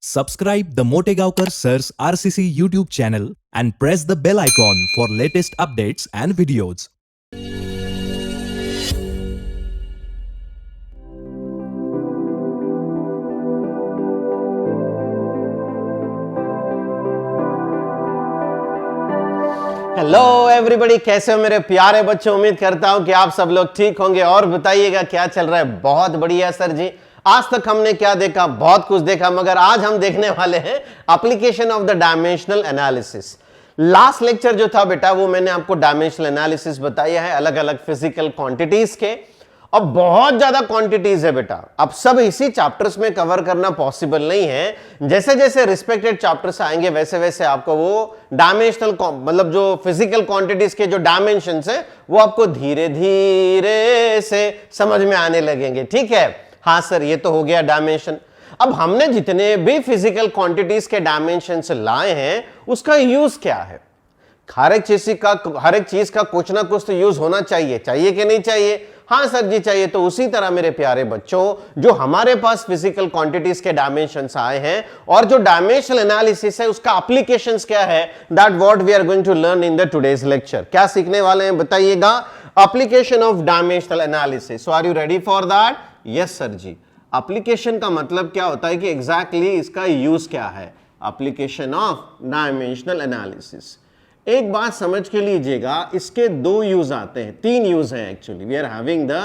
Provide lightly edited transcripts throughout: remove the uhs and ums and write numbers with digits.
Subscribe the Motegaonkar Sir's RCC YouTube channel and press the bell icon for latest updates and videos. Hello everybody, कैसे हो मेरे प्यारे बच्चों। उम्मीद करता हूं कि आप सब लोग ठीक होंगे। और बताइएगा क्या चल रहा है। बहुत बढ़िया सर जी। आज तक हमने क्या देखा, बहुत कुछ देखा, मगर आज हम देखने वाले हैं application of the dimensional analysis. Last lecture जो था बेटा, वो मैंने आपको डायमेंशनल एनालिसिस बताया है अलग अलग फिजिकल क्वांटिटीज के। अब बहुत ज्यादा क्वांटिटीज है बेटा, अब सब इसी चैप्टर्स में कवर करना पॉसिबल नहीं है। जैसे जैसे रिस्पेक्टेड चैप्टर्स आएंगे वैसे वैसे आपको वो डायमेंशनल मतलब जो फिजिकल क्वांटिटीज के जो डायमेंशंस है वो आपको धीरे धीरे से समझ में आने लगेंगे। ठीक है, हाँ सर, ये तो हो गया डायमेंशन। अब हमने जितने भी फिजिकल क्वांटिटीज के डायमेंशंस लाए हैं उसका यूज क्या है। हर एक चीज का कुछ ना कुछ तो यूज होना चाहिए, चाहिए कि नहीं चाहिए। हाँ सर जी चाहिए। तो उसी तरह मेरे प्यारे बच्चों, जो हमारे पास फिजिकल क्वांटिटीज के डायमेंशंस आए हैं और जो डायमेंशनल एनालिसिस है उसका एप्लीकेशंस क्या है, that what we are going to learn in the today's lecture. क्या सीखने वाले हैं बताइएगा, application of dimensional analysis. So are you ready for that? Yes sir ji. Application का मतलब क्या होता है कि एग्जैक्टली इसका यूज क्या है, एप्लीकेशन ऑफ डायमेंशनल एनालिसिस। एक बात समझ के लीजिएगा, इसके दो यूज आते हैं, तीन यूज हैं actually. We are having the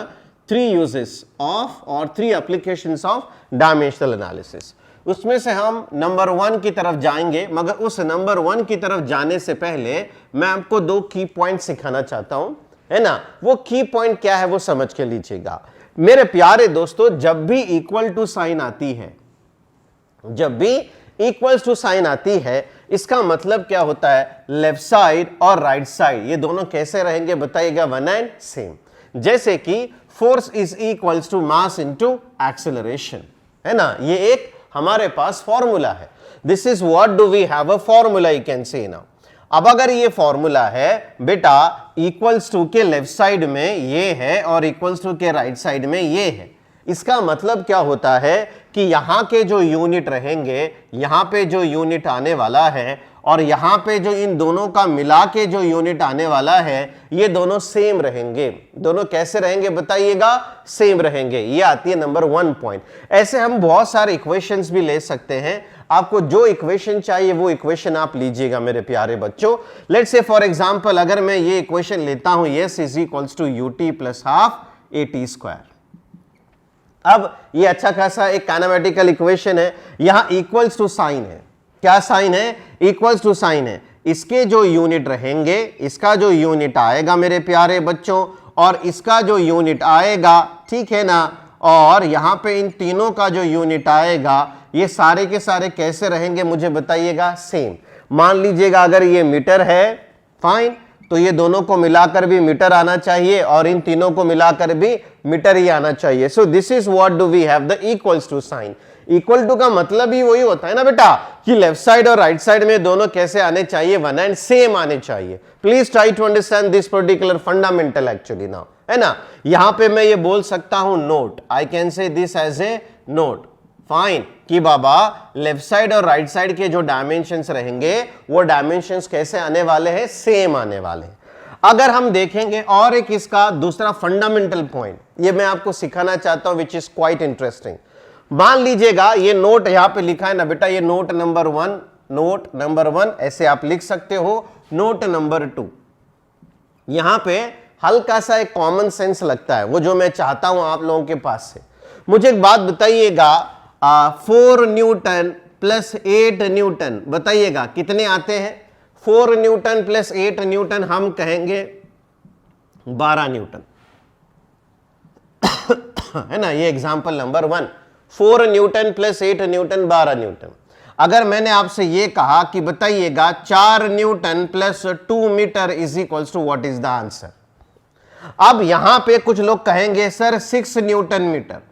three uses of और three applications of dimensional analysis. उसमें से हम नंबर 1 की तरफ जाएंगे, मगर उस नंबर 1 की तरफ जाने से पहले मैं आपको दो की पॉइंट सिखाना चाहता हूं, है ना। वो की पॉइंट क्या है वो समझ के लीजिएगा मेरे प्यारे दोस्तों। जब भी इक्वल टू साइन आती है, जब भी इक्वल्स टू साइन आती है, इसका मतलब क्या होता है, लेफ्ट साइड और राइट साइड ये दोनों कैसे रहेंगे बताइएगा, वन एंड सेम। जैसे कि force is equals to mass into acceleration, है ना। ये एक हमारे पास फॉर्मूला है। This is what do we have a formula, you can say now. अब अगर ये फॉर्मूला है बेटा, इक्वल्स टू के लेफ्ट साइड में ये है और इक्वल्स टू के राइट साइड में ये है, इसका मतलब क्या होता है कि यहां के जो यूनिट रहेंगे, यहां पे जो यूनिट आने वाला है और यहां पे जो इन दोनों का मिला के जो यूनिट आने वाला है, ये दोनों सेम रहेंगे। दोनों कैसे रहेंगे बताइएगा, सेम रहेंगे। ये आती है नंबर 1 पॉइंट। ऐसे हम बहुत सारे इक्वेशंस भी ले सकते हैं। आपको जो इक्वेशन चाहिए वो इक्वेशन आप लीजिएगा मेरे प्यारे बच्चों। लेट्स से फॉर एग्जांपल, अगर मैं ये इक्वेशन लेता हूं, s is equals to u t plus half a t square. अब ये अच्छा खासा एक काइनेमेटिकल इक्वेशन है। यहां इक्वल्स टू साइन है, क्या साइन है, इक्वल्स टू साइन है। इसके जो यूनिट रहेंगे, इसका जो यूनिट आएगा मेरे प्यारे बच्चों और इसका जो यूनिट आएगा, ठीक है ना, और यहां पे इन तीनों का जो यूनिट आएगा, ये सारे के सारे कैसे रहेंगे मुझे बताइएगा, सेम। मान लीजिएगा अगर ये मीटर है, फाइन, तो ये दोनों को मिलाकर भी मीटर आना चाहिए और इन तीनों को मिलाकर भी मीटर ही आना चाहिए। So this is what do we have the equals to sign. Equal to का मतलब ही वही होता है ना बेटा, कि लेफ्ट साइड और राइट साइड में दोनों कैसे आने चाहिए, वन एंड सेम आने चाहिए। Please try to understand this particular fundamental actually now, है ना। यहां पे मैं ये बोल सकता हूं note, I can say this as a note, fine, कि बाबा लेफ्ट साइड और राइट साइड के जो डायमेंशंस रहेंगे वो डायमेंशंस कैसे आने वाले हैं, सेम आने वाले हैं। अगर हम देखेंगे और एक इसका दूसरा फंडामेंटल पॉइंट, ये मैं आपको सिखाना चाहता हूं विच इज क्वाइट इंटरेस्टिंग। मान लीजिएगा ये नोट यहां पे लिखा है ना बेटा, ये नोट नंबर 1, नोट नंबर 1 ऐसे आप लिख सकते हो, नोट नंबर 2। यहां पे हल्का सा एक कॉमन सेंस लगता है, वो जो मैं चाहता हूं आप लोगों के पास से। मुझे एक बात बताइएगा, 4 न्यूटन प्लस 8 न्यूटन बताइएगा कितने आते हैं। 4 न्यूटन प्लस 8 न्यूटन हम कहेंगे 12 न्यूटन है ना। ये example number 1, 4 newton plus 8 newton 12 newton. अगर मैंने आपसे ये कहा कि बताइएगा 4 newton plus 2 metre is equals to what is the answer. अब यहां पे कुछ लोग कहेंगे सर 6 न्यूटन मीटर।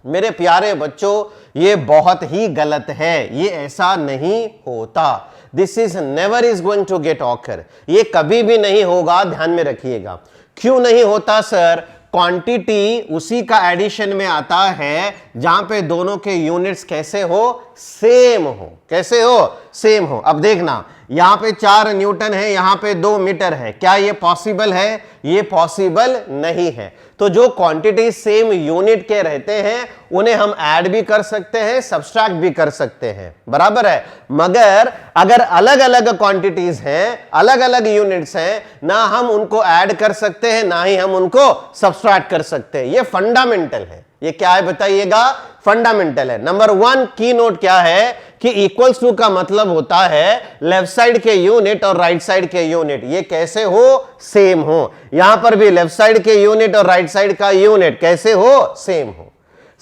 मेरे प्यारे बच्चों, ये बहुत ही गलत है, ये ऐसा नहीं होता। This is never is going to get occur, ये कभी भी नहीं होगा, ध्यान में रखिएगा। क्यों नहीं होता सर, क्वांटिटी उसी का एडिशन में आता है जहां पे दोनों के यूनिट्स कैसे हो, सेम हो। कैसे हो, सेम हो। अब देखना, यहां पे 4 न्यूटन है, यहां पे 2 मीटर है। क्या ये पॉसिबल है? ये पॉसिबल नहीं है। तो जो क्वांटिटी सेम यूनिट के रहते हैं उन्हें हम ऐड भी कर सकते हैं, सब्सट्रैक्ट भी कर सकते हैं, बराबर है। मगर अगर अलग अलग क्वांटिटीज हैं, अलग अलग यूनिट्स हैं, ना हम उनको ऐड कर सकते हैं ना ही हम उनको सब्सट्रैक्ट कर सकते हैं। ये फंडामेंटल है। ये क्या है बताइएगा? फंडामेंटल है। नंबर 1 की नोट क्या है कि इक्वल्स टू का मतलब होता है लेफ्ट साइड के यूनिट और राइट साइड के यूनिट ये कैसे हो, सेम हो। यहां पर भी लेफ्ट साइड के यूनिट और राइट साइड का यूनिट कैसे हो, सेम हो।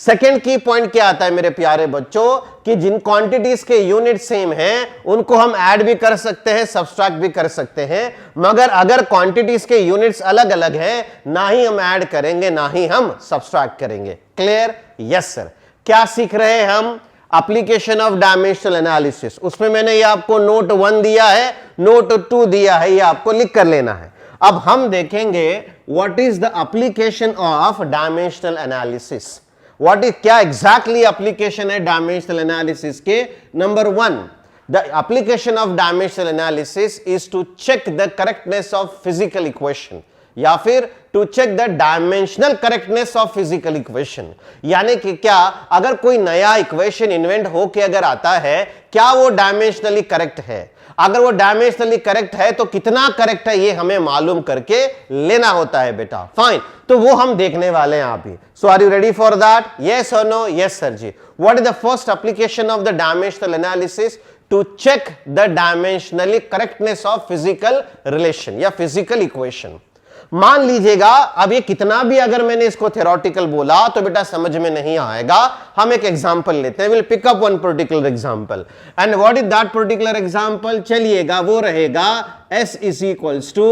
सेकेंड की पॉइंट क्या आता है मेरे प्यारे बच्चों कि जिन क्वांटिटीज के यूनिट सेम हैं उनको हम ऐड भी कर सकते हैं, सब्सट्रैक्ट भी कर सकते हैं। मगर अगर क्वांटिटीज के यूनिट्स अलग अलग हैं, ना ही हम ऐड करेंगे ना ही हम सब्सट्रैक्ट करेंगे। क्लियर? Yes sir. क्या सीख रहे हैं हम? Application of dimensional analysis. उसमें मैंने ये आपको नोट 1 दिया है, नोट 2 दिया है, ये आपको लिख कर लेना है। अब हम देखेंगे what is the application of dimensional analysis. What is, क्या एग्जैक्टली एप्लीकेशन है डायमेंशनल एनालिसिस के? Number 1, the application of dimensional analysis is to check the correctness of physical equation, या फिर to check the dimensional correctness of physical equation. यानी कि क्या, अगर कोई नया इक्वेशन इन्वेंट होके अगर आता है, क्या वो डायमेंशनली करेक्ट है? अगर वो डायमेंशनली करेक्ट है तो कितना करेक्ट है ये हमें मालूम करके लेना होता है बेटा। फाइन, तो वो हम देखने वाले हैं आप ही। So are you ready for that? Yes और no? Yes sir ji. What is the first application of the dimensional analysis? To check the dimensionally correctness of physical relation या फिजिकल इक्वेशन। मान लीजिएगा, अब ये कितना भी अगर मैंने इसको थ्योरेटिकल बोला तो बेटा समझ में नहीं आएगा। हम एक एग्जांपल लेते हैं। Will pick up one particular example and what is that particular example? चलिएगा, वो रहेगा s is equals to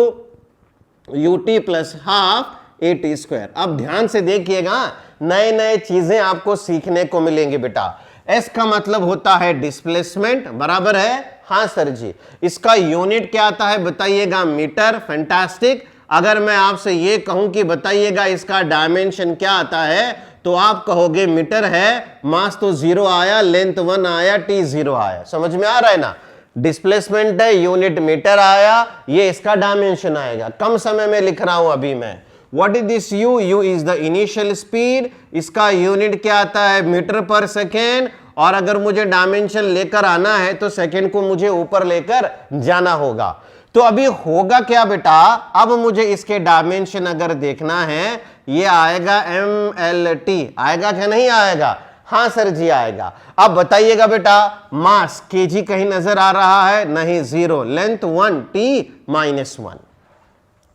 ut plus half at square. अब ध्यान से देखिएगा, नए नए चीजें आपको सीखने को मिलेंगे बेटा। s का मतलब होता है डिस्प्लेसमेंट, बराबर है? हाँ सर जी। इसका यूनिट क्या आता है बताइएगा? मीटर। फैंटास्टिक। अगर मैं आपसे ये कहूं कि बताइएगा इसका डायमेंशन क्या आता है, तो आप कहोगे मीटर है, मास तो 0 आया, लेंथ 1 आया, t 0 आया। समझ में आ रहा है ना? डिस्प्लेसमेंट है, यूनिट मीटर आया, ये इसका डायमेंशन आएगा। कम समय में लिख रहा हूं अभी मैं। What is this u? u is the initial speed. इसका यूनिट क्या आता है? मीटर पर सेकेंड। और अगर मुझे डायमेंशन लेकर आना है तो सेकेंड को मुझे ऊपर लेकर जाना होगा। तो अभी होगा क्या बेटा? अब मुझे इसके डायमेंशन अगर देखना है, ये आएगा mlt। आएगा क्या नहीं आएगा? हाँ सर जी आएगा। अब बताइएगा बेटा, मास केजी कहीं नजर आ रहा है? नहीं, 0। Length 1, t minus 1।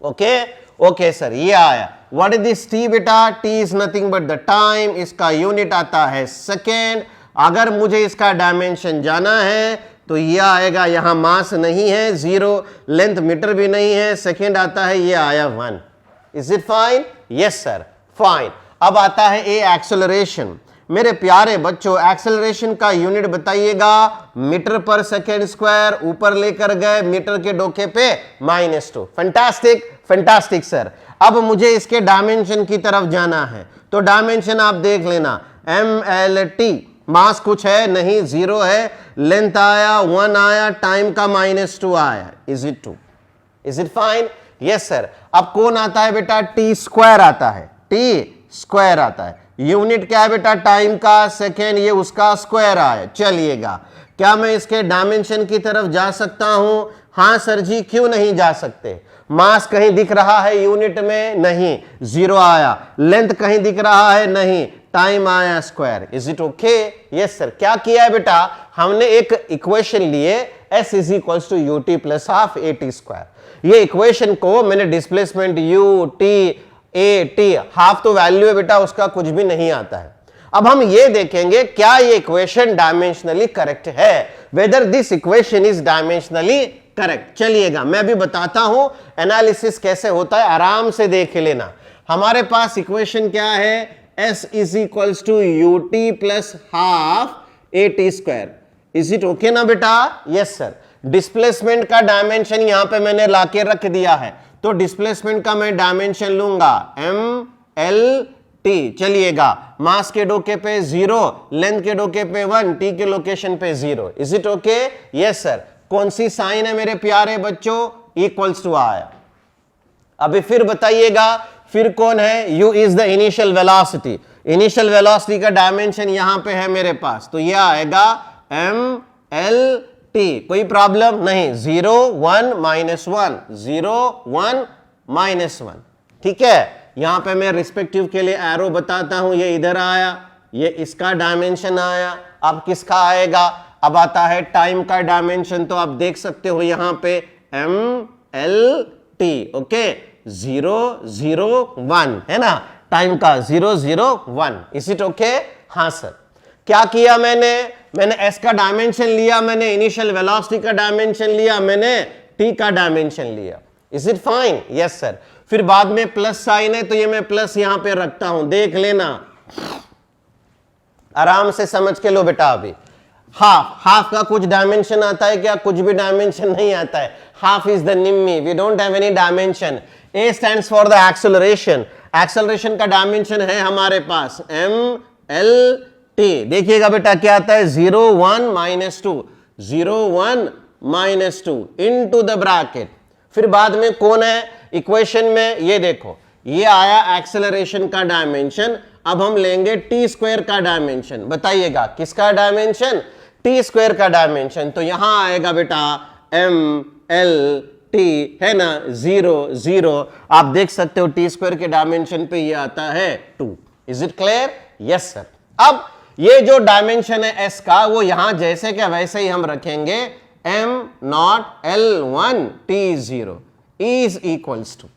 Okay okay sir, ये आया। व्हाट इज दिस t बेटा? t is nothing but the time. इसका यूनिट आता है सेकेंड। अगर मुझे इसका डायमेंशन जाना है तो ये आएगा, यहां मास नहीं है 0, लेंथ मीटर भी नहीं है, सेकेंड आता है, ये आया 1। Is it fine? Yes sir, fine. अब आता है ए एक्सेलरेशन। मेरे प्यारे बच्चों, एक्सेलरेशन का यूनिट बताइएगा? मीटर पर सेकेंड स्क्वायर। ऊपर लेकर गए मीटर के डोके पे -2। Fantastic fantastic sir. अब मुझे इसके डायमेंशन की तरफ जाना है, तो डायमेंशन आप देख लेना, mlt। मास कुछ है नहीं, 0 है। लेंथ आया 1 आया, टाइम का -2 आया। Is it 2? Is it fine? Yes sir. अब कौन आता है बेटा? t स्क्वायर आता है। t स्क्वायर आता है। यूनिट क्या है बेटा? टाइम का, सेकेंड, ये उसका स्क्वायर आया। चलिएगा, क्या मैं इसके डायमेंशन की तरफ जा सकता हूं? हाँ सर जी, क्यों नहीं जा सकते? मास कहीं दिख रहा है यूनिट में? नहीं, 0 आया। लेंथ कहीं दिख रहा है? नहीं, टाइम आया square. Is it okay? Yes sir. क्या किया है बेटा? हमने एक इक्वेशन लिए, s is equals to ut plus half at square. ये इक्वेशन को मैंने displacement u t a t, half तो वैल्यू है बेटा, उसका कुछ भी नहीं आता है। अब हम ये देखेंगे क्या ये इक्वेशन डायमेंशनली करेक्ट है, whether this equation is dimensionally correct. चलिएगा, मैं भी बताता हूं एनालिसिस कैसे होता है, आराम से देख लेना। हमारे पास इक्वेशन क्या है? s is equals to ut plus half at square. Is it okay ना बेटा? Yes sir. डिस्प्लेसमेंट का डायमेंशन यहां पे मैंने लाके रख दिया है, तो डिस्प्लेसमेंट का मैं डायमेंशन लूंगा एल टी। चलिएगा, मास के डोके पे 0, लेंथ के डोके पे 1, टी के लोकेशन पे 0। Is it okay? Yes sir. कौन सी साइन है मेरे प्यारे बच्चों? इक्वल्स टू आया। अभी फिर बताइएगा, फिर कौन है? u is the initial velocity. Initial velocity का डायमेंशन यहां पे है मेरे पास, तो यह आएगा m l t। कोई प्रॉब्लम नहीं। 0 1 -1, 0 1 -1। ठीक है, यहां पे मैं रिस्पेक्टिव के लिए एरो बताता हूं। ये इधर आया, ये इसका डायमेंशन आया। अब किसका आएगा? अब आता है टाइम का डायमेंशन। तो आप देख सकते हो यहां पे m l t। ओके, 0 0 1 है ना, टाइम का 0 0 1। Is it okay? हाँ सर। क्या किया मैंने s का डायमेंशन लिया, मैंने इनिशियल वेलोसिटी का डायमेंशन लिया, मैंने t का डायमेंशन लिया। Is it fine? Yes sir. फिर बाद में प्लस साइन है, तो ये मैं प्लस यहां पे रखता हूं, देख लेना, आराम से समझ के लो बेटा। अभी हाफ का कुछ डायमेंशन आता है क्या? कुछ भी डायमेंशन नहीं आता है। हाफ इज द निम्मी, we don't have any dimension. A stands for the acceleration. Acceleration का डायमेंशन है हमारे पास m l t। देखिएगा बेटा क्या आता है? 0 1 -2, 0 1 -2 इनटू द ब्रैकेट। फिर बाद में कौन है इक्वेशन में? ये देखो, ये आया एक्सेलरेशन का डायमेंशन। अब हम लेंगे टी स्क्वायर का डायमेंशन। बताइएगा किसका डायमेंशन? टी स्क्वायर का डायमेंशन। तो यहां आएगा बेटा m l t, है ना, 0 0। आप देख सकते हो टी स्क्वायर के डायमेंशन पे ये आता है 2। Is it clear? Yes sir. अब ये जो डायमेंशन है s का, वो यहां जैसे क्या वैसे ही हम रखेंगे m naught l1 t0 is equals to.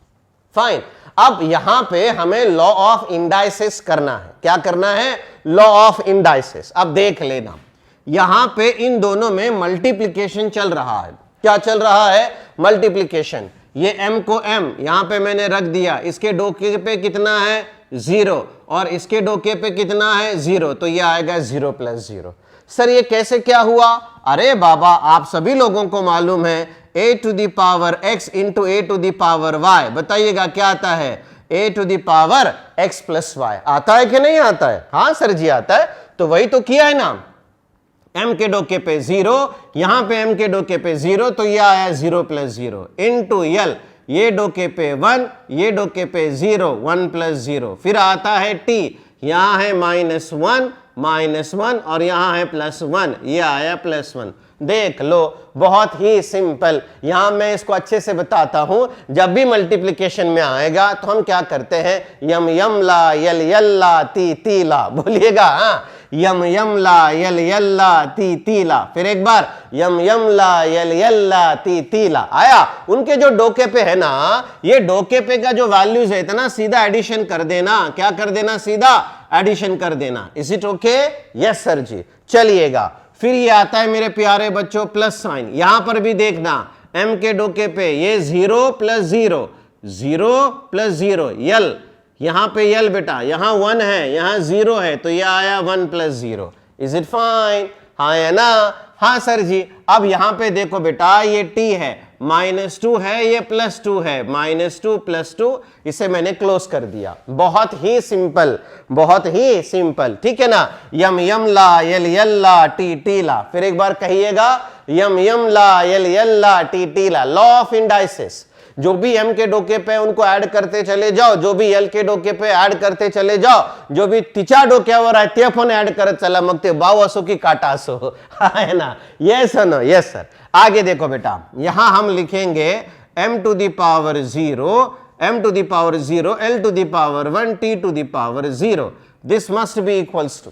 Fine. अब यहां पे हमें लॉ ऑफ इंडाइसिस करना है। क्या करना है? Law of indices. अब देख लेना, यहां पे इन दोनों में मल्टीप्लीकेशन चल रहा है। क्या चल रहा है? मल्टीप्लीकेशन। ये m को m यहां पे मैंने रख दिया, इसके डोके पे कितना है? 0, और इसके डोके पे कितना है? 0। तो ये आएगा 0 + 0। सर ये कैसे क्या हुआ? अरे बाबा, आप सभी लोगों को मालूम है a to the power x into a to the power y। बताइएगा क्या आता है? a to the power x + y। आता है कि नहीं आता है? हाँ सर जी आता है। तो वही तो किया है ना, m के डोके पे 0, यहां पे m के डोके पे 0, तो ये आया 0 + 0 इंटू l। ये डोके पे 1, ये डोके पे 0, 1 + 0। फिर आता है t, यहां है -1 और यहां है +1, ये आया +1। देख लो, बहुत ही सिंपल। यहां मैं इसको अच्छे से बताता हूं। जब भी मल्टीप्लिकेशन में आएगा तो हम क्या करते हैं? यम यम ला यल यल्ला ती तीला। बोलिएगा, हाँ, यम यम ला यल यल्ला ती तीला। फिर एक बार, यम यम ला यल यल्ला ती तीला। आया? उनके जो डोके पे है ना, ये डोके पे का जो वैल्यूज है इतना सीधा एडिशन कर देना। क्या कर देना? सीधा एडिशन कर देना। Is it okay? Yes sir ji. चलिएगा, फिर ये आता है मेरे प्यारे बच्चों प्लस साइन। यहां पर भी देखना, m के डोके पे ये 0 + 0, 0 + 0 यल। यहां पे यल बेटा, यहां 1 है, यहां 0 है, तो ये आया 1 + 0। Is it fine? हाँ है ना? हाँ सर जी। अब यहां पे देखो बेटा, ये t है, -2 है, ये +2 है, -2 + 2। इसे मैंने क्लोज कर दिया। बहुत ही सिंपल, बहुत ही सिंपल। ठीक है ना? यम यम ला यल यल्ला टी टीला। फिर एक बार कहिएगा, यम यम ला यल यल्ला टी टीला। Law of indices. जो भी m के डोके पे उनको ऐड करते चले जाओ, जो भी l के डोके पे ऐड करते चले जाओ, जो भी तिचा डोक्यावर आहे ते पण ऐड करत चला, मग ते बाव असो की काटा असो। है ना? Yes no? Yes sir. आगे देखो बेटा, यहां हम लिखेंगे m to the power 0, m to the power 0, l to the power 1, t to the power 0। This must be equals to.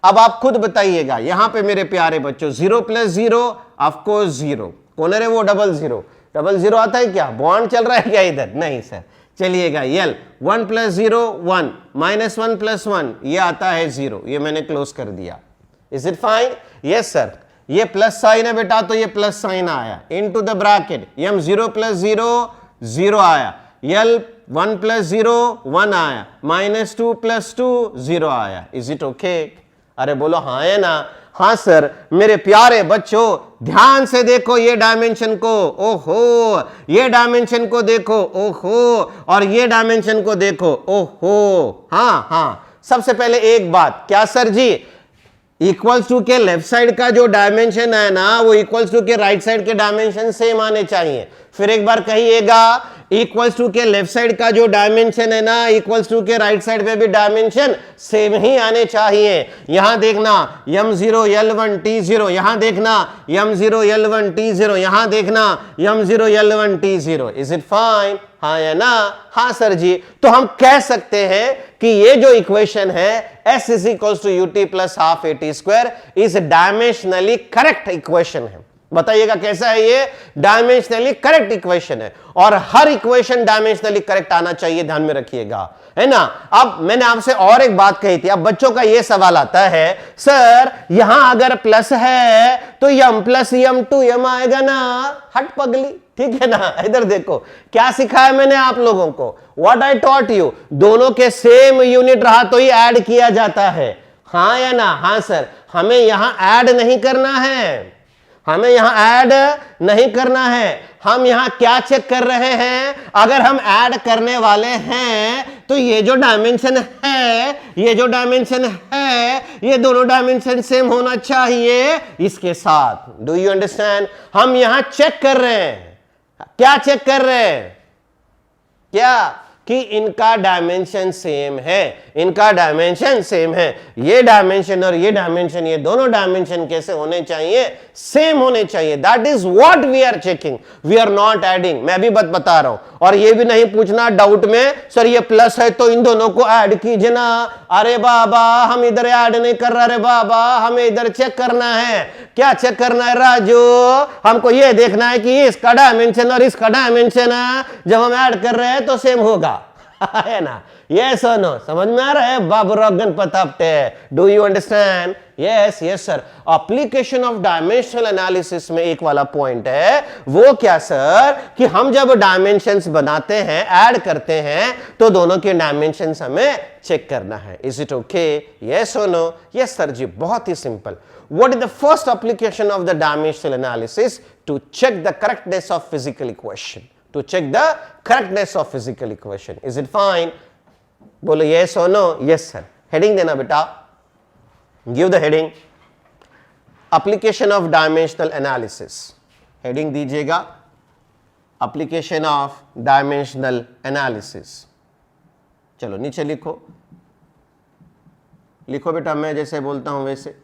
अब आप खुद बताइएगा, यहां पे मेरे प्यारे बच्चों 0 + 0 ऑफ कोर्स 0। कौन है वो? डबल 0। डबल 0 आता है क्या? बॉन्ड चल रहा है क्या इधर? नहीं सर। चलिएगा, यल 1 + 0 1, -1 + 1, ये आता है 0। ये मैंने क्लोज कर दिया। Is it fine? Yes sir. ये प्लस साइन है बेटा, तो ये प्लस साइन आया इनटू द ब्रैकेट। यम 0 + 0 0 आया, यल 1 + 0 1 आया, -2 + 2 0 आया। Is it okay? अरे बोलो हाँ है ना? हाँ सर। मेरे प्यारे बच्चों ध्यान से देखो ये डायमेंशन को, ओहो, ये डायमेंशन को देखो, ओहो, और ये डायमेंशन को देखो, ओहो। हाँ हाँ, सबसे पहले एक बात, क्या सर जी, इक्वल्स टू के लेफ्ट साइड का जो डायमेंशन है ना, वो इक्वल्स टू के राइट साइड के डायमेंशन सेम आने चाहिए। फिर एक बार कहिएगा, इक्वल्स टू के लेफ्ट साइड का जो डायमेंशन है ना, इक्वल्स टू के राइट साइड पे भी डायमेंशन सेम ही आने चाहिए। यहां देखना m0 l1 t0, यहां देखना m0 l1 t0, यहां देखना m0 l1 t0। Is it fine? हाँ या ना? हाँ सर जी। तो हम कह सकते हैं कि ये जो इक्वेशन है s is equals to ut plus half at square is dimensionally correct equation है। बताइएगा कैसा है ये? डायमेंशनली करेक्ट इक्वेशन है, और हर इक्वेशन डायमेंशनली करेक्ट आना चाहिए, ध्यान में रखिएगा, है ना। अब मैंने आपसे और एक बात कही थी, अब बच्चों का ये सवाल आता है, सर यहां अगर प्लस है तो m प्लस m आएगा ना? हट पगली, ठीक है ना। इधर देखो क्या सिखाया मैंने आप लोगों को, व्हाट आई टॉट यू, दोनों के सेम यूनिट रहा तो ही ऐड किया जाता है, हाँ या ना? हाँ सर। हमें यहां ऐड नहीं करना है, हमें यहां ऐड नहीं करना है, हम यहां क्या चेक कर रहे हैं, अगर हम ऐड करने वाले हैं तो ये जो डायमेंशन है, ये जो डायमेंशन है, ये दोनों डायमेंशन सेम होना चाहिए इसके साथ। Do you understand? हम यहां चेक कर रहे हैं, क्या चेक कर रहे हैं? क्या? कि इनका डायमेंशन सेम है, इनका डायमेंशन सेम है। ये डायमेंशन और ये डायमेंशन, ये दोनों डायमेंशन कैसे होने चाहिए? सेम होने चाहिए। That is what we are checking, we are not adding. मैं भी बता रहा हूं, और ये भी नहीं पूछना डाउट में, सर ये प्लस है तो इन दोनों को ऐड कीजिए ना। अरे बाबा हम इधर ऐड नहीं कर रहे, अरे बाबा हमें इधर चेक करना है। क्या चेक करना है राजू? हमको ये देखना है कि इसका डायमेंशन और इसका डायमेंशन जब हम ऐड कर रहे हैं तो सेम होगा, है ना? यस और नो? समझ में आ रहा है Babu Ganpat Apte? Do you understand? Yes yes sir. Application of dimensional analysis में एक वाला पॉइंट है, वो क्या सर, कि हम जब डायमेंशंस बनाते हैं, ऐड करते हैं, तो दोनों के डायमेंशंस हमें चेक करना है। Is it okay? यस और नो? यस सर जी। बहुत ही simple. What is the first application of the dimensional analysis? To check the correctness of physical equation. To check the correctness of physical equation. Is it fine? बोलो yes or no? Yes sir. Heading देना बेटा. Give the heading. Application of dimensional analysis. Heading दीजिएगा. Application of dimensional analysis. चलो नीचे लिखो. लिखो बेटा, मैं जैसे बोलता हूं वैसे.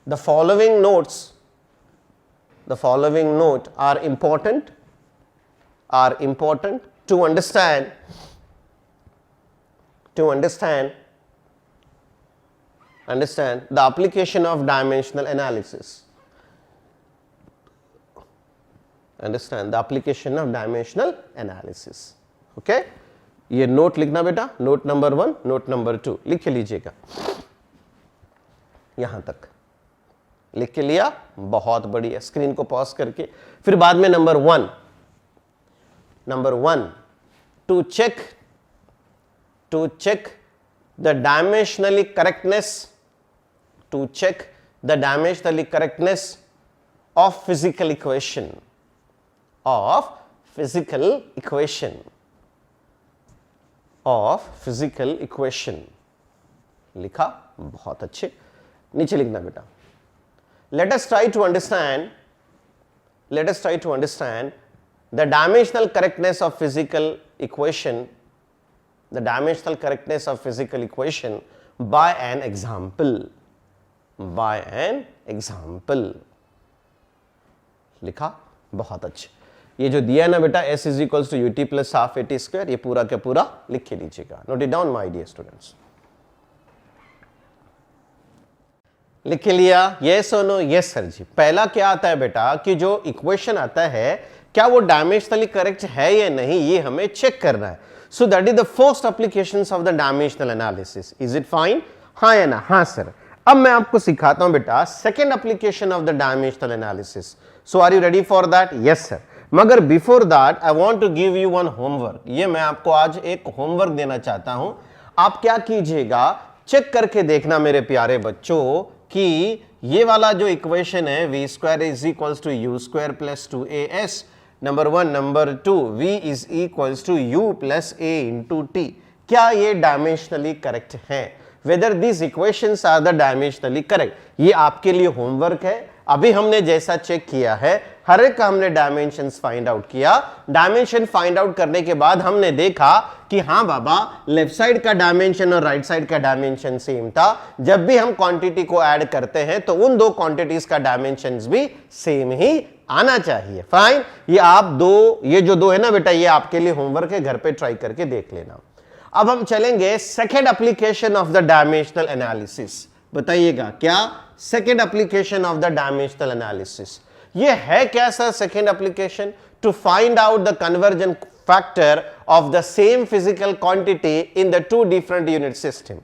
The following notes are important to understand the application of dimensional analysis. Understand the application of dimensional analysis. Okay? ये नोट लिखना बेटा, नोट नंबर 1, नोट नंबर 2 लिख के लीजिएगा। यहां तक लिख के लिया? बहुत बढ़िया। स्क्रीन को पॉज करके फिर बाद में number 1 to check the dimensionally correctness of physical equation लिखा? बहुत अच्छे। नीचे लिखना बेटा, let us try to understand the dimensional correctness of physical equation by an example. लिखा? बहुत अच्छे। ये जो दिया है ना बेटा, s is equals to ut plus half at square, ये पूरा क्या पूरा लिख के लीजिएगा। Note it down my dear students. लिख लिया? यस और नो? यस सर जी। पहला क्या आता है बेटा, कि जो इक्वेशन आता है क्या वो डायमेंशनली करेक्ट है या नहीं, ये हमें चेक करना है। So that is the first applications of the dimensional analysis. Is it fine? हाँ या ना? हाँ सर। अब मैं आपको सिखाता हूं बेटा second application of the dimensional analysis. So are you ready for that? Yes sir. मगर before that I want to give you one homework. ये मैं आपको आज एक होमवर्क देना चाहता हूं। आप क्या कीजिएगा, चेक करके देखना मेरे प्यारे बच्चों कि ये वाला जो इक्वेशन है v square is equals to u square plus 2as, number 1, number 2 v is equals to u plus a into t, क्या ये डायमेंशनली करेक्ट है? Whether this equations are the dimensionally correct, ये आपके लिए होमवर्क है। अभी हमने जैसा चेक किया है, हर एक का हमने डायमेंशंस फाइंड आउट किया। डायमेंशन फाइंड आउट करने के बाद हमने देखा कि हाँ बाबा, लेफ्ट साइड का डायमेंशन और राइट साइड का डायमेंशन सेम था। जब भी हम क्वांटिटी को ऐड करते हैं तो उन दो क्वांटिटीज का डायमेंशंस भी सेम ही आना चाहिए। फाइन, ये जो दो है ना बेटा, ये आपके लिए होमवर्क है, घर पे ट्राई करके देख लेना। अब हम चलेंगे second application of the dimensional analysis. बताइएगा क्या second application of the dimensional analysis? ये है क्या sir second application? To find out the conversion factor of the same physical quantity in the two different unit system.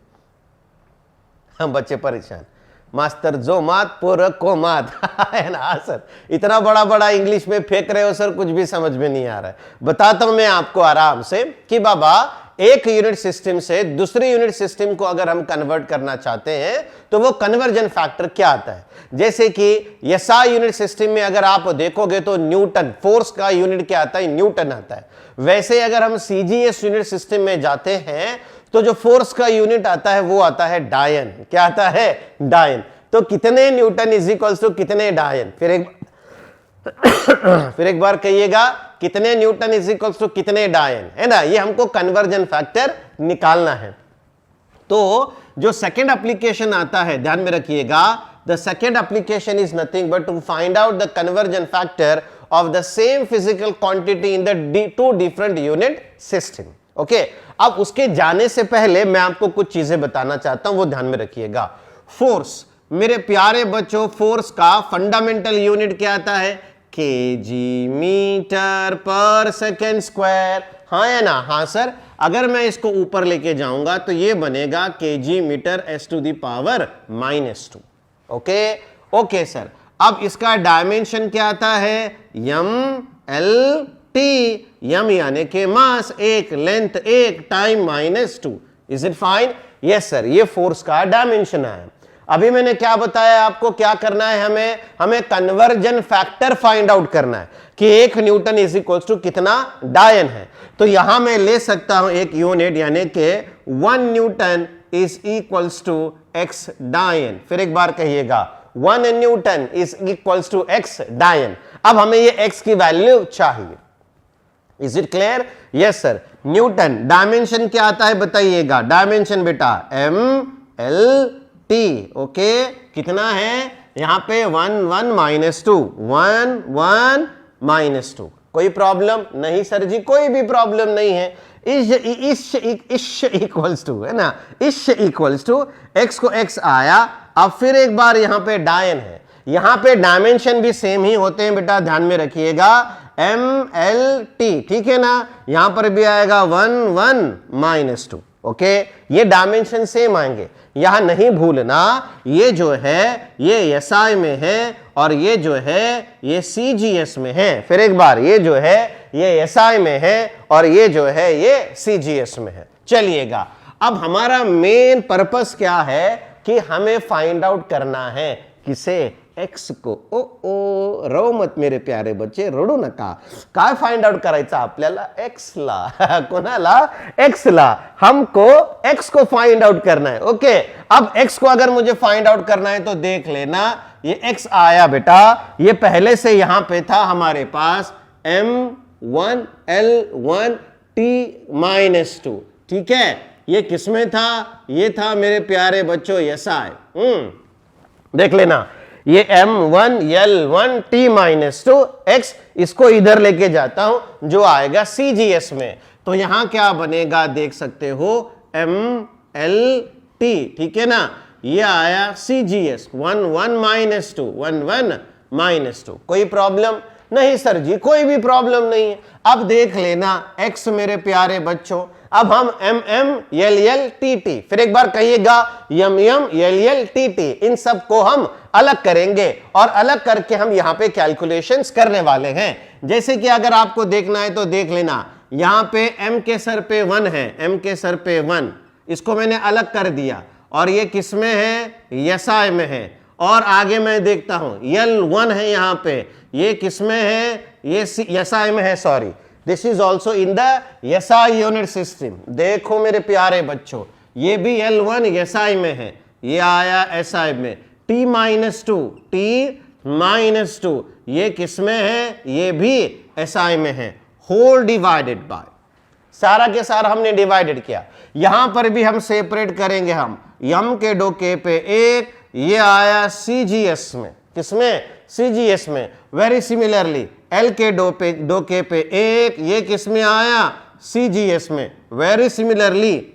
हम बच्चे परेशान, master जो मात पूरा को मात है ना सर, इतना बड़ा बड़ा इंग्लिश में फेंक रहे हो सर, कुछ भी समझ में नहीं आ रहा है। बताता हूं मैं आपको आराम से कि बाबा, एक यूनिट सिस्टम से दूसरे यूनिट सिस्टम को अगर हम कन्वर्ट करना चाहते हैं तो वो कन्वर्जन फैक्टर क्या आता है? जैसे कि एसआई यूनिट सिस्टम में अगर आप देखोगे तो न्यूटन, फोर्स का यूनिट क्या आता है? न्यूटन आता है। वैसे अगर हम सीजीएस यूनिट सिस्टम में जाते हैं तो जो फोर्स का यूनिट आता है वो आता है डायन। क्या आता है? डायन। तो कितने न्यूटन इज इक्वल्स टू कितने डायन? फिर एक बार कहिएगा, कितने न्यूटन इज इक्वल्स टू कितने डायन, है ना? ये हमको कन्वर्जन फैक्टर निकालना है। तो जो सेकेंड एप्लीकेशन आता है, ध्यान में रखिएगा, the second application is nothing but to find out the conversion factor of the same physical quantity in the two different unit system. Okay, अब उसके जाने से पहले मैं आपको कुछ चीजें बताना चाहता हूं, वो ध्यान में रखिएगा। फोर्स, मेरे प्यारे बच्चों, फोर्स का फंडामेंटल यूनिट क्या आता है? केजी मीटर पर सेकेंड स्क्वायर। हाँ है ना? हाँ सर, अगर मैं इसको ऊपर लेके जाऊंगा तो ये बनेगा kg metre s to the power -2। Okay sir, अब इसका डायमेंशन क्या आता है? यम एल टी, यम यानी के मास 1, length 1, time -2। Is it fine? Yes sir, ये फोर्स का डायमेंशन है। अभी मैंने क्या बताया आपको, क्या करना है? हमें कन्वर्जन फैक्टर फाइंड आउट करना है कि 1 न्यूटन इज इक्वल्स टू कितना डायन है। तो यहां मैं ले सकता हूं एक यूनिट, यानी कि 1 newton is equals to x dyne. फिर एक बार कहिएगा, 1 newton is equals to x dyne. अब हमें ये x की वैल्यू चाहिए। Is it clear? Yes sir. Newton dimension क्या आता है बताइएगा? डायमेंशन बेटा mlt। ओके, कितना है यहां पे? 1 1 -2, 1 1 -2। कोई प्रॉब्लम नहीं सर जी? कोई भी प्रॉब्लम नहीं है। इस इक्वल्स टू, है ना, इस इक्वल्स टू x को x आया। अब फिर एक बार यहां पे डायन है, यहां पे डायमेंशन भी सेम ही होते हैं बेटा, ध्यान में रखिएगा, mlt। ठीक है ना? यहां पर भी आएगा 1 1 -2। ओके, ये डायमेंशन सेम आएंगे, यहां नहीं भूलना। ये जो है ये एसआई में है और ये जो है ये सीजीएस में है। फिर एक बार, ये जो है ये एसआई में है और ये जो है ये सीजीएस में है। चलिएगा, अब हमारा मेन पर्पस क्या है कि हमें फाइंड आउट करना है किसे? एक्स को। ओ रो मत मेरे प्यारे बच्चे, रडू नका। काय फाइंड आउट करायचं आपल्याला? एक्स ला। कोणाला? एक्स ला। हमको एक्स को फाइंड आउट करना है। ओके, अब एक्स को अगर मुझे फाइंड आउट करना है तो देख लेना, ये एक्स आया बेटा, ये पहले से यहां पे था हमारे पास m1 l1 t-2। ठीक है, ये किसमें था? ये था मेरे प्यारे बच्चों एसआई। देख लेना, ये m1 l1 t-2 x, इसको इधर लेके जाता हूं जो आएगा CGS में। तो यहां क्या बनेगा देख सकते हो, mlt। ठीक है ना? ये आया CGS 1 1 -2, 1 1 -2। कोई प्रॉब्लम नहीं सर जी? कोई भी प्रॉब्लम नहीं है। अब देख लेना x मेरे प्यारे बच्चों, अब हम mm ll tt, फिर एक बार कहिएगा mm ll tt, इन सब को हम अलग करेंगे और अलग करके हम यहां पे कैलकुलेशंस करने वाले हैं। जैसे कि अगर आपको देखना है तो देख लेना, यहां पे m के सर पे 1 है, m के सर पे 1, इसको मैंने अलग कर दिया और ये किस में है? एसआई में है। और आगे मैं देखता हूं L1 है यहां पे, ये किसमें है, ये SI में है, sorry this is also in the SI unit system. देखो मेरे प्यारे बच्चों, ये भी L1 SI में है, ये आया SI में, T-2 ये किसमें है, ये भी SI में है, होल डिवाइडेड बाय, सारा के सारा हमने डिवाइडेड किया। यहां पर भी हम सेपरेट करेंगे, हम यम के डोके पे एक, ये आया CGS में, किसमें, CGS में। वेरी सिमिलरली L के डोके पे एक, ये किसमें आया, CGS में। वेरी सिमिलरली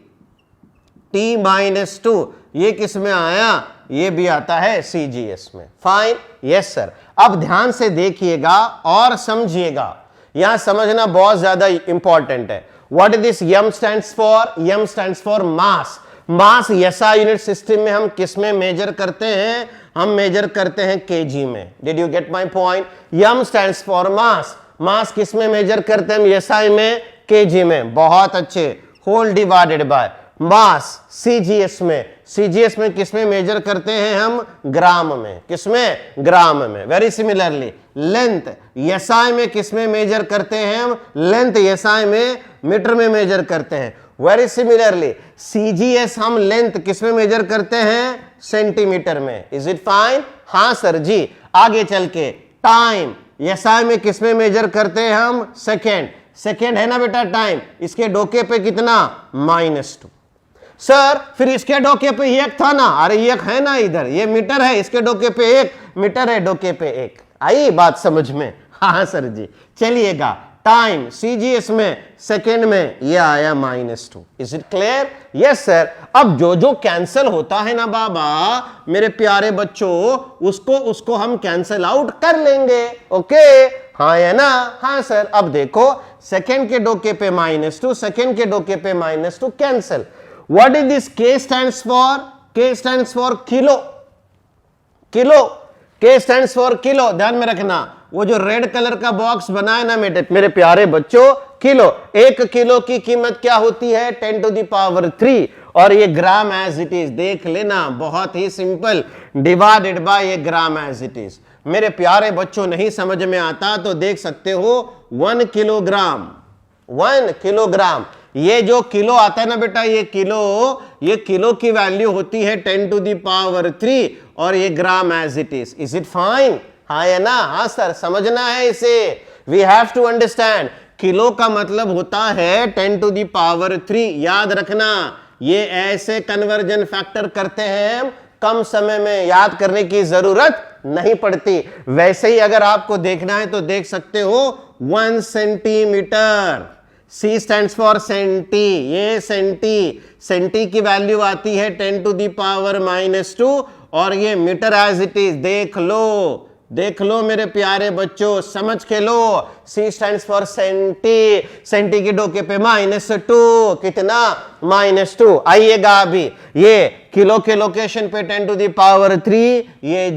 T-2 ये किसमें आया, ये भी आता है CGS में। Fine, yes sir. अब ध्यान से देखिएगा और समझिएगा, यहां समझना बहुत ज्यादा इंपॉर्टेंट है। What is this m stands for, m stands for mass. Mass SI unit system में हम किस में मेजर करते हैं, हम मेजर करते हैं kg में। Did you get my point? M stands for mass, mass किस में मेजर करते हैं हम, SI में, kg में। बहुत अच्छे, whole divided by mass CGS में, CGS में किस में मेजर करते हैं हम, ग्राम में, किस में, ग्राम में। वेरी सिमिलरली लेंथ SI में किस में मेजर करते हैं हम, लेंथ SI में मीटर में मेजर करते हैं। वेरी सिमिलरली CGS हम लेंथ किस में मेजर करते हैं, सेंटीमीटर में। Is it fine? हाँ सर जी। आगे चल के टाइम SI में किस में मेजर करते हैं हम, सेकेंड, सेकेंड है ना बेटा टाइम, इसके डोके पे कितना, -2। सर फिर इसके डोके पे एक था ना, अरे एक है ना इधर, ये मीटर है, इसके डोके पे एक मीटर है, डोके पे एक। आई बात समझ में? हाँ सर जी। चलिएगा, टाइम CGS में, सेकेंड में, ये आया -2। Is it clear? Yes sir. अब जो जो कैंसिल होता है ना बाबा मेरे प्यारे बच्चों, उसको हम कैंसिल आउट कर लेंगे। ओके, हाँ है ना? हाँ सर। अब देखो, सेकेंड के डोके पे -2, सेकेंड के डोके पे -2, cancel. What is this? K stands for? K stands for kilo, kilo, K stands for kilo. ध्यान में रखना, वो जो रेड कलर का बॉक्स बना है ना मेरे प्यारे बच्चों, किलो। 1 किलो की कीमत क्या होती है, 10⁻3, और ये ग्राम एज इट इज। देख लेना, बहुत ही सिंपल, डिवाइडेड बाय ये ग्राम एज इट इज। मेरे प्यारे बच्चों, नहीं समझ में आता तो देख सकते हो 1 किलोग्राम, 1 किलोग्राम। ये जो किलो आता है ना बेटा, ये किलो की वैल्यू होती है 10⁻3, और ये gram as it is. Is it fine? हाँ है ना? हाँ सर, समझना है इसे। We have to understand, kilo का मतलब होता है 10⁻3। याद रखना, ये ऐसे कन्वर्जन फैक्टर करते हैं कम समय में, याद करने की जरूरत नहीं पड़ती। वैसे ही अगर आपको देखना है तो देख सकते हो 1 centimetre, C stands for centi, ये सेंटी की वैल्यू आती है 10⁻², और ये मीटर एज इट इज। देख लो मेरे प्यारे बच्चों, समझ के लो। C stands for centi, centi की डोके पे -2, कितना, -2। आइएगा अभी, ये किलो के लोकेशन पे 10⁻3, ये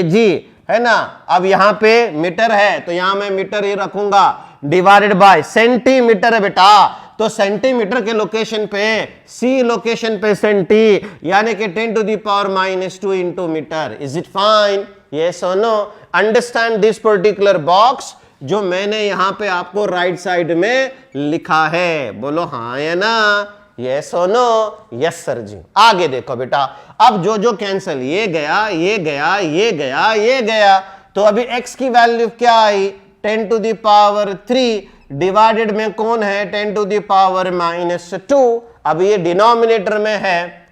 जी है ना। अब यहां पे मीटर है तो यहां मैं मीटर ही रखूंगा, डिवाइडेड बाय सेंटीमीटर है बेटा, तो सेंटीमीटर के लोकेशन पे, C लोकेशन पे सेंटी, यानी कि 10⁻² into metre. Is it fine? Yes और no? Understand this particular box जो मैंने यहां पे आपको राइट साइड में लिखा है। बोलो हाँ या ना? यस और नो? यस सर जी। आगे देखो बेटा, अब जो जो कैंसिल, ये गया, ये गया, ये गया, ये गया, तो अभी x की वैल्यू क्या आई, 10⁻3, डिवाइडेड में कौन है, 10⁻²। अब ये डिनोमिनेटर में है,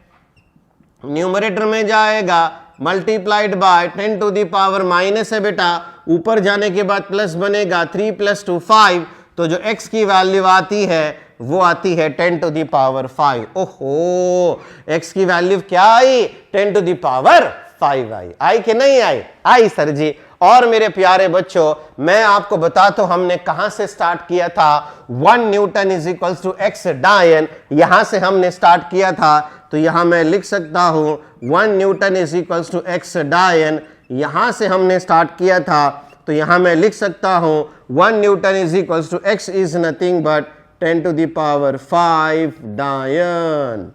न्यूमरेटर में जाएगा, मल्टीप्लाइड बाय 10⁻- है बेटा, ऊपर जाने के बाद प्लस बनेगा, 3 + 2 5, तो जो x की वैल्यू आती है वो आती है 10⁵। ओहो, x की वैल्यू क्या आई, 10⁵ आई कि नहीं आई? आई सर जी। और मेरे प्यारे बच्चों, मैं आपको बताता हूं हमने कहां से स्टार्ट किया था। 1 न्यूटन = x डायन, यहां से हमने स्टार्ट किया था, तो यहां मैं लिख सकता हूं 1 न्यूटन = x डायन, यहां से हमने स्टार्ट किया था, तो यहां मैं लिख सकता हूं 1 Newton = x is nothing but 10⁵ डायन,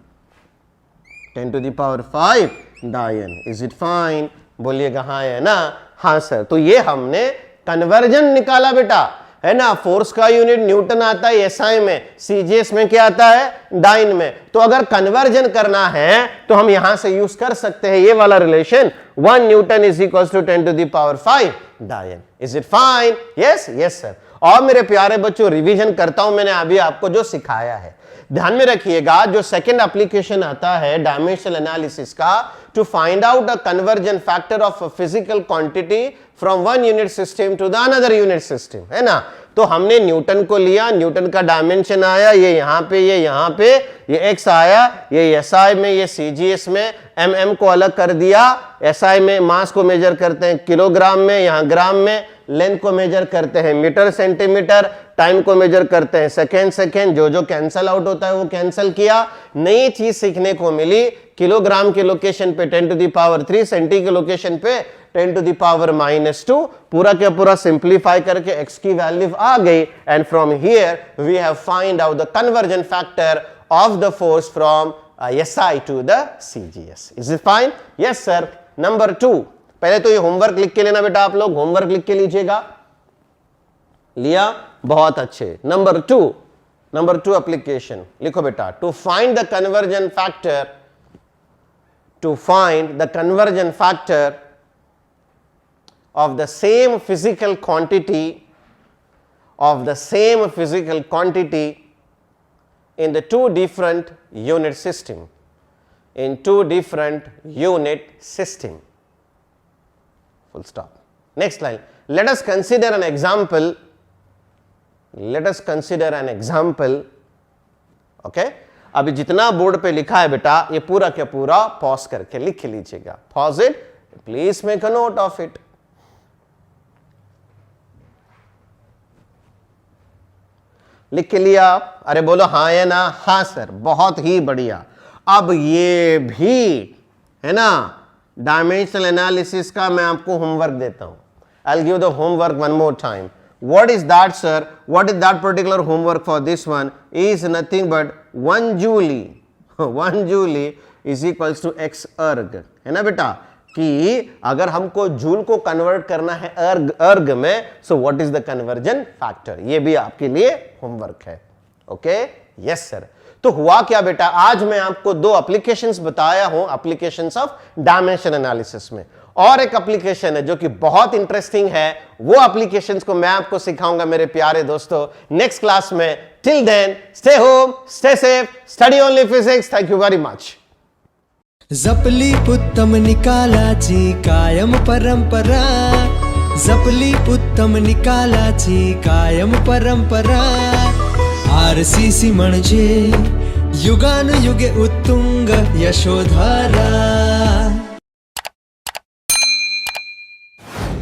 10⁵ डायन। Is it fine? बोलिएगा हाँ है ना? हाँ सर। तो ये हमने कन्वर्जन निकाला बेटा, है ना। फोर्स का यूनिट न्यूटन आता है एसआई में, सीजीएस में क्या आता है? डाइन में। तो अगर कन्वर्जन करना है तो हम यहां से यूज कर सकते हैं ये वाला relation, 1 newton is equal to 10 to the power 5 dyne. Is it fine? Yes yes sir. और मेरे प्यारे बच्चों रिवीजन करता हूं मैंने अभी आपको जो सिखाया है, ध्यान में रखिएगा। जो सेकंड एप्लीकेशन आता है डायमेंशनल एनालिसिस का, to find out a conversion factor of a physical quantity from one unit system to the another unit system, है ना। तो हमने न्यूटन को लिया, न्यूटन का डायमेंशन आया ये यहां पे, ये यहां पे, ये एक्स आया, ये एसआई में, ये सीजीएस में, एमएम को अलग कर दिया। एसआई में मास को मेजर करते हैं किलोग्राम में, यहां ग्राम में, लेंथ को मेजर करते हैं मीटर सेंटीमीटर, टाइम को मेजर करते हैं सेकेंड सेकेंड। जो जो कैंसल आउट होता है वो कैंसल किया। नई चीज सीखने को मिली, किलोग्राम के लोकेशन पे 10 टू द पावर 3, सेंटी के लोकेशन पे 10 टू द पावर -2। पूरा के पूरा सिंप्लीफाई करके x की वैल्यू आ गई। And from here we have find out the conversion factor of the force from SI to the CGS। Is it fine? Yes sir. Number 2, पहले तो ये होमवर्क लिख के लेना बेटा, आप लोग होमवर्क लिख के लीजिएगा। लिया? बहुत अच्छे। नंबर 2 एप्लीकेशन लिखो बेटा। To find the conversion factor, to find the conversion factor of the same physical quantity in the two different unit system, full stop. Next line, let us consider an example, okay. अभी जितना board पे लिखा है बेटा ये पूरा के पूरा पॉज करके लिख लीजिएगा। Pause it, please make a note of it. लिख के लिया? अरे बोलो हाँ या ना? हाँ सर, बहुत ही बढ़िया। अब ये भी है ना डायमेंशनल एनालिसिस का मैं आपको होमवर्क देता हूं। I will give the homework one more time. What is that, sir? What is that particular homework for this one? Is nothing but 1 joule 1 joule is equals to x erg, है ना बेटा। कि अगर हमको joule को convert करना है अर्ग में, so what is the conversion factor? ये भी आपके लिए होमवर्क है। Okay, yes sir. तो हुआ क्या बेटा, आज मैं आपको 2 एप्लीकेशंस बताया हूं, एप्लीकेशंस ऑफ डायमेंशन एनालिसिस में। और एक एप्लीकेशन है जो कि बहुत इंटरेस्टिंग है, वो एप्लीकेशंस को मैं आपको सिखाऊंगा मेरे प्यारे दोस्तों नेक्स्ट क्लास में। Till then stay home, stay safe, study only physics. Thank you very much. जपली उत्तम निकालाची कायम परंपरा, जपली उत्तम निकालाची कायम परंपरा। RCC म्हणजे युगानुयुगे उत्तुंग यशोधारा।